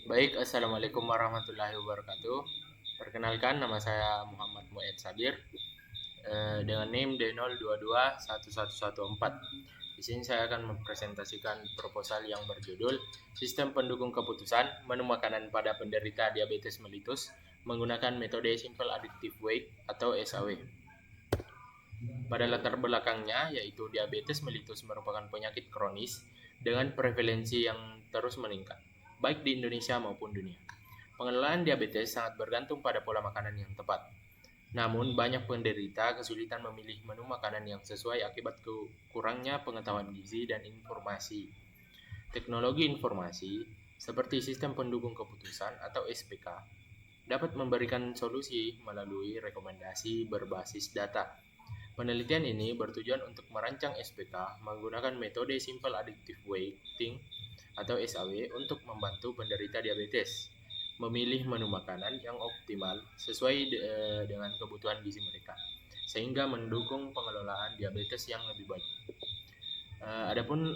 Baik, Assalamualaikum warahmatullahi wabarakatuh. Perkenalkan, nama saya Muhammad Mued Sabir dengan NIM D022114. Di sini saya akan mempresentasikan proposal yang berjudul Sistem Pendukung Keputusan Menu Makanan pada Penderita Diabetes Mellitus menggunakan metode Simple Additive Weight atau SAW. Pada latar belakangnya, yaitu diabetes mellitus merupakan penyakit kronis dengan prevalensi yang terus meningkat, baik di Indonesia maupun dunia. Pengelolaan diabetes sangat bergantung pada pola makanan yang tepat. Namun, banyak penderita kesulitan memilih menu makanan yang sesuai akibat kurangnya pengetahuan gizi dan informasi. Teknologi informasi, seperti sistem pendukung keputusan atau SPK, dapat memberikan solusi melalui rekomendasi berbasis data. Penelitian ini bertujuan untuk merancang SPK menggunakan metode Simple Additive Weighting atau SAW untuk membantu penderita diabetes memilih menu makanan yang optimal sesuai dengan kebutuhan gizi mereka, sehingga mendukung pengelolaan diabetes yang lebih baik. Adapun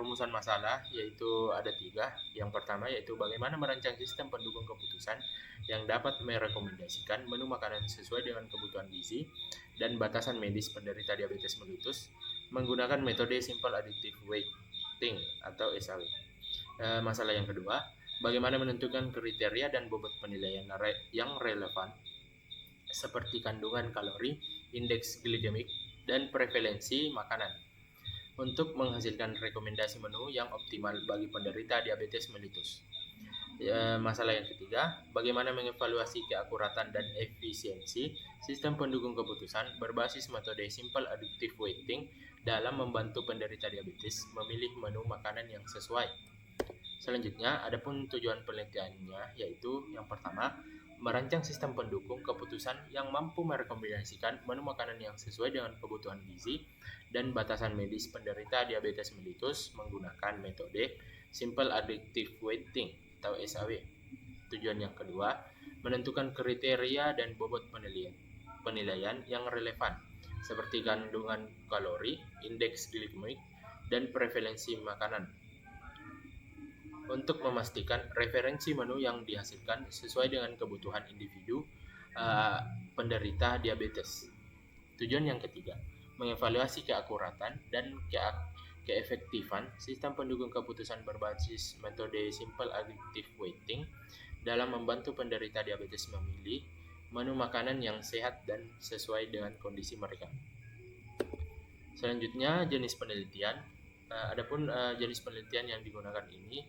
rumusan masalah yaitu ada 3. Yang pertama yaitu bagaimana merancang sistem pendukung keputusan yang dapat merekomendasikan menu makanan sesuai dengan kebutuhan gizi dan batasan medis penderita diabetes mellitus menggunakan metode Simple Additive Weighting atau SAW. Masalah yang kedua, bagaimana menentukan kriteria dan bobot penilaian yang relevan seperti kandungan kalori, indeks glikemik, dan prevalensi makanan untuk menghasilkan rekomendasi menu yang optimal bagi penderita diabetes mellitus. Masalah yang ketiga, bagaimana mengevaluasi keakuratan dan efisiensi sistem pendukung keputusan berbasis metode Simple Additive Weighting dalam membantu penderita diabetes memilih menu makanan yang sesuai. Selanjutnya, adapun tujuan penelitiannya yaitu yang pertama, merancang sistem pendukung keputusan yang mampu merekomendasikan menu makanan yang sesuai dengan kebutuhan gizi dan batasan medis penderita diabetes mellitus menggunakan metode Simple Additive Weighting atau SAW. Tujuan yang kedua, menentukan kriteria dan bobot penilaian yang relevan seperti kandungan kalori, indeks glikemik, dan prevalensi makanan untuk memastikan referensi menu yang dihasilkan sesuai dengan kebutuhan individu penderita diabetes. Tujuan yang ketiga, mengevaluasi keakuratan dan keefektifan sistem pendukung keputusan berbasis metode Simple Additive Weighting dalam membantu penderita diabetes memilih menu makanan yang sehat dan sesuai dengan kondisi mereka. Selanjutnya, jenis penelitian. Adapun jenis penelitian yang digunakan ini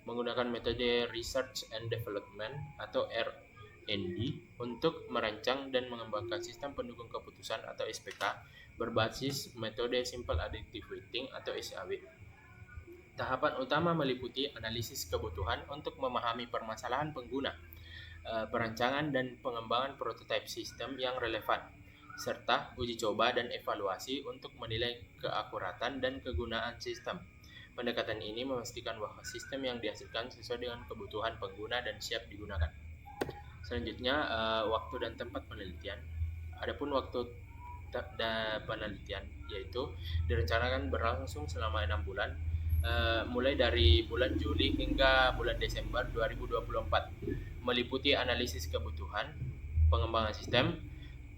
menggunakan metode Research and Development atau R&D untuk merancang dan mengembangkan sistem pendukung keputusan atau SPK berbasis metode Simple Additive Weighting atau SAW. Tahapan utama meliputi analisis kebutuhan untuk memahami permasalahan pengguna, perancangan dan pengembangan prototipe sistem yang relevan, serta uji coba dan evaluasi untuk menilai keakuratan dan kegunaan sistem. Pendekatan ini memastikan bahwa sistem yang dihasilkan sesuai dengan kebutuhan pengguna dan siap digunakan. Selanjutnya, waktu dan tempat penelitian. Adapun waktu penelitian yaitu direncanakan berlangsung selama 6 bulan, mulai dari bulan Juli hingga bulan Desember 2024, meliputi analisis kebutuhan, pengembangan sistem,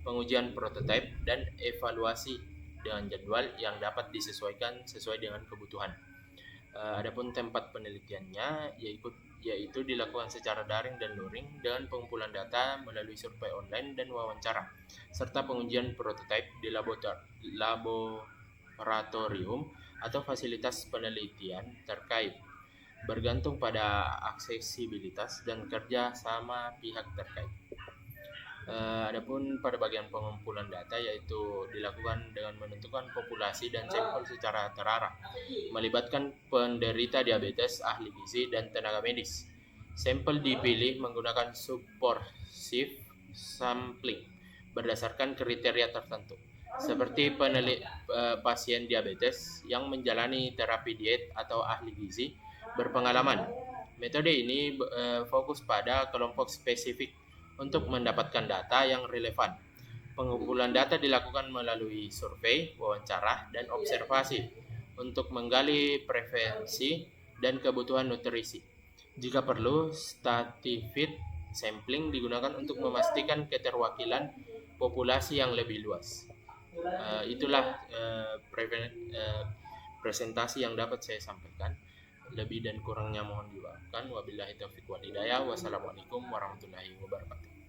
pengujian prototipe, dan evaluasi dengan jadwal yang dapat disesuaikan sesuai dengan kebutuhan. Adapun tempat penelitiannya yaitu dilakukan secara daring dan luring dengan pengumpulan data melalui survei online dan wawancara, serta pengujian prototipe di laboratorium atau fasilitas penelitian terkait, bergantung pada aksesibilitas dan kerja sama pihak terkait. Adapun pada bagian pengumpulan data yaitu dilakukan dengan menentukan populasi dan sampel secara terarah, melibatkan penderita diabetes, ahli gizi, dan tenaga medis. Sampel dipilih menggunakan supportive sampling berdasarkan kriteria tertentu, seperti pasien diabetes yang menjalani terapi diet atau ahli gizi berpengalaman. Metode ini fokus pada kelompok spesifik untuk mendapatkan data yang relevan. Pengumpulan data dilakukan melalui survei, wawancara, dan observasi untuk menggali preferensi dan kebutuhan nutrisi. Jika perlu, stratified sampling digunakan untuk memastikan keterwakilan populasi yang lebih luas. Itulah presentasi yang dapat saya sampaikan. Lebih dan kurangnya mohon dimaafkan. Wabillahi taufiq wal hidayah. Wassalamualaikum warahmatullahi wabarakatuh.